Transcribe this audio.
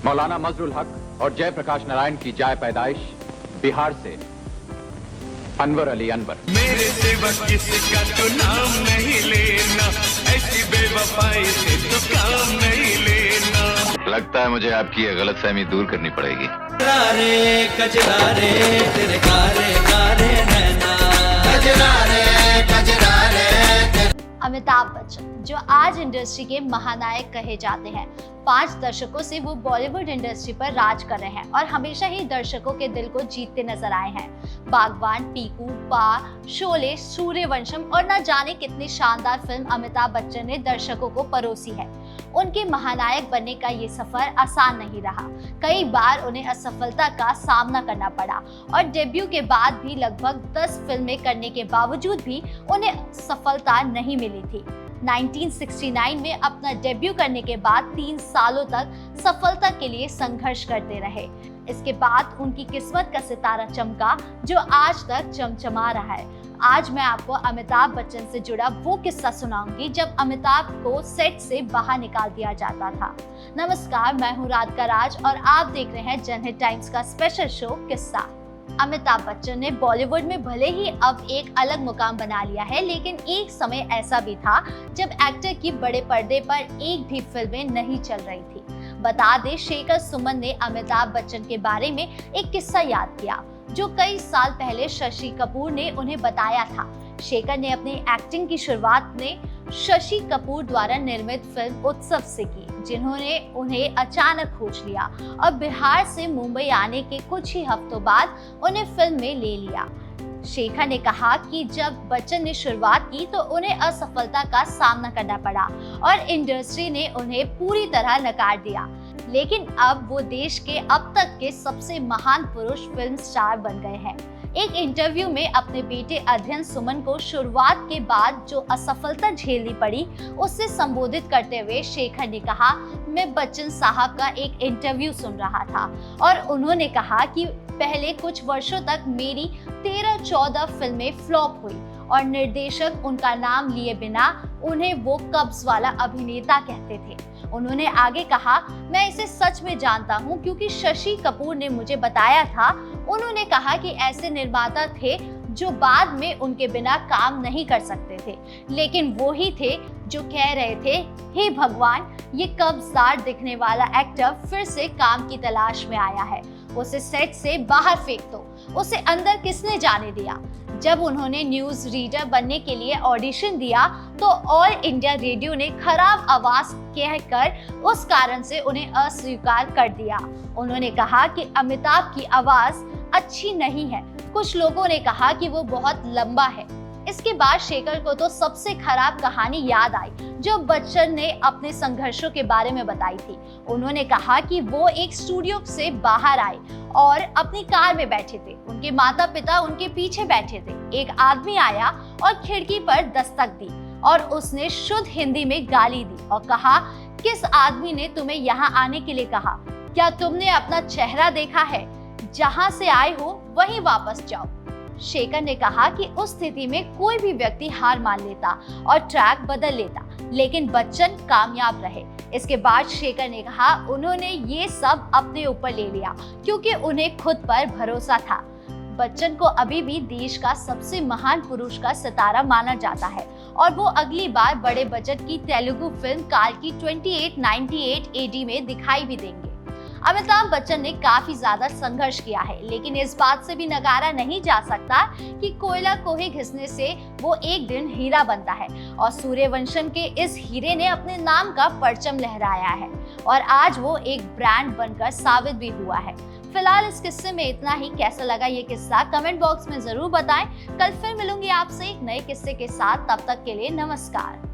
मौलाना मजरुल हक और जयप्रकाश नारायण की जाय पैदाइश बिहार से अनवर अली अनवर। मेरे सिवा किसी का तो नाम नहीं लेना, ऐसी बेवफाई से तो काम नहीं लेना। लगता है मुझे आपकी ये गलतफहमी दूर करनी पड़ेगी। कजरा रे तेरे कारे कारे नैना, कजरा रे अमिताभ बच्चन जो आज इंडस्ट्री के महानायक कहे जाते हैं, 5 दशकों से वो बॉलीवुड इंडस्ट्री पर राज कर रहे हैं और हमेशा ही दर्शकों के दिल को जीतते नजर आए हैं। बागबान, पीकू, पा, शोले, सूर्यवंशम और न जाने कितनी शानदार फिल्म अमिताभ बच्चन ने दर्शकों को परोसी है। उनके महानायक बनने का ये सफर आसान नहीं रहा। कई बार उन्हें असफलता का सामना करना पड़ा और डेब्यू के बाद भी लगभग 10 फिल्में करने के बावजूद भी उन्हें सफलता नहीं मिली थी। 1969 में अपना डेब्यू करने के बाद 3 सालों तक सफलता के लिए संघर्ष करते रहे। इसके बाद उनकी किस्मत का सितारा चमका जो आज तक चमचमा रहा है। आज मैं आपको अमिताभ बच्चन से जुड़ा वो किस्सा सुनाऊंगी जब अमिताभ को सेट से बाहर निकाल दिया जाता था। नमस्कार, मैं हूँ राधिका राज और आप देख रहे हैं जनहित टाइम्स का स्पेशल शो किस्सा। अमिताभ बच्चन ने बॉलीवुड में भले ही अब एक अलग मुकाम बना लिया है, लेकिन एक समय ऐसा भी था जब एक्टर की बड़े पर्दे पर एक भी फिल्में नहीं चल रही थी। बता दें, शेखर सुमन ने अमिताभ बच्चन के बारे में एक किस्सा याद किया जो कई साल पहले शशि कपूर ने उन्हें बताया था। शेखर ने अपनी एक्टिंग की शुरुआत में शशि कपूर द्वारा निर्मित फिल्म उत्सव से की, जिन्होंने उन्हें अचानक खोज लिया और बिहार से मुंबई आने के कुछ ही हफ्तों बाद उन्हें फिल्म में ले लिया। शेखर ने कहा कि जब बच्चन ने शुरुआत की तो उन्हें असफलता का सामना करना पड़ा और इंडस्ट्री ने उन्हें पूरी तरह नकार दिया, लेकिन अब वो देश के अब तक के सबसे महान पुरुष फिल्म स्टार बन गए हैं। एक इंटरव्यू में अपने बेटे अध्ययन सुमन को शुरुआत के बाद जो असफलता झेलनी पड़ी उससे संबोधित करते हुए शेखर ने कहा, मैं बच्चन साहब का एक इंटरव्यू सुन रहा था और उन्होंने कहा कि पहले कुछ वर्षों तक मेरी 13-14 फिल्में फ्लॉप हुई और निर्देशक उनका नाम लिए बिना उन्हें वो कब्ज वाला अभिनेता कहते थे। उन्होंने आगे कहा, मैं इसे सच में जानता हूँ क्योंकि शशि कपूर ने मुझे बताया था। उन्होंने कहा कि ऐसे निर्माता थे जो बाद में उनके बिना काम नहीं कर सकते थे, लेकिन वो ही थे जो कह रहे थे, हे भगवान, ये कब्जदार दिखने वाला एक्टर फिर से काम की तलाश में आया है, उसे सेट से बाहर फेंक दो, उसे अंदर किसने जाने दिया। जब उन्होंने न्यूज रीडर बनने के लिए ऑडिशन दिया तो ऑल इंडिया रेडियो ने खराब आवाज कहकर उस कारण से उन्हें अस्वीकार कर दिया। उन्होंने कहा कि अमिताभ की आवाज अच्छी नहीं है, कुछ लोगों ने कहा कि वो बहुत लंबा है। इसके बाद शेखर को तो सबसे खराब कहानी याद आई जो बच्चन ने अपने संघर्षों के बारे में बताई थी। उन्होंने कहा कि वो एक स्टूडियो से बाहर आए और अपनी कार में बैठे थे। उनके माता पिता उनके पीछे बैठे थे। एक आदमी आया और खिड़की पर दस्तक दी और उसने शुद्ध हिंदी में गाली दी और कहा, किस आदमी ने तुम्हें यहाँ आने के लिए कहा? क्या तुमने अपना चेहरा देखा है? जहाँ से आए हो वहीं वापस जाओ। शेखर ने कहा कि उस स्थिति में कोई भी व्यक्ति हार मान लेता और ट्रैक बदल लेता, लेकिन बच्चन कामयाब रहे। इसके बाद शेखर ने कहा उन्होंने ये सब अपने ऊपर ले लिया क्योंकि उन्हें खुद पर भरोसा था। बच्चन को अभी भी देश का सबसे महान पुरुष का सितारा माना जाता है और वो अगली बार बड़े बजट की तेलुगु फिल्म काल्की 2898 AD में दिखाई भी देंगे। अमिताभ बच्चन ने काफी ज्यादा संघर्ष किया है, लेकिन इस बात से भी नकारा नहीं जा सकता कि कोयला कोहे घिसने से वो एक दिन हीरा बनता है और सूर्यवंशम के इस हीरे ने अपने नाम का परचम लहराया है और आज वो एक ब्रांड बनकर साबित भी हुआ है। फिलहाल इस किस्से में इतना ही। कैसा लगा ये किस्सा कमेंट बॉक्स में जरूर बताएं। कल फिर मिलूंगी आपसे एक नए किस्से के साथ, तब तक के लिए नमस्कार।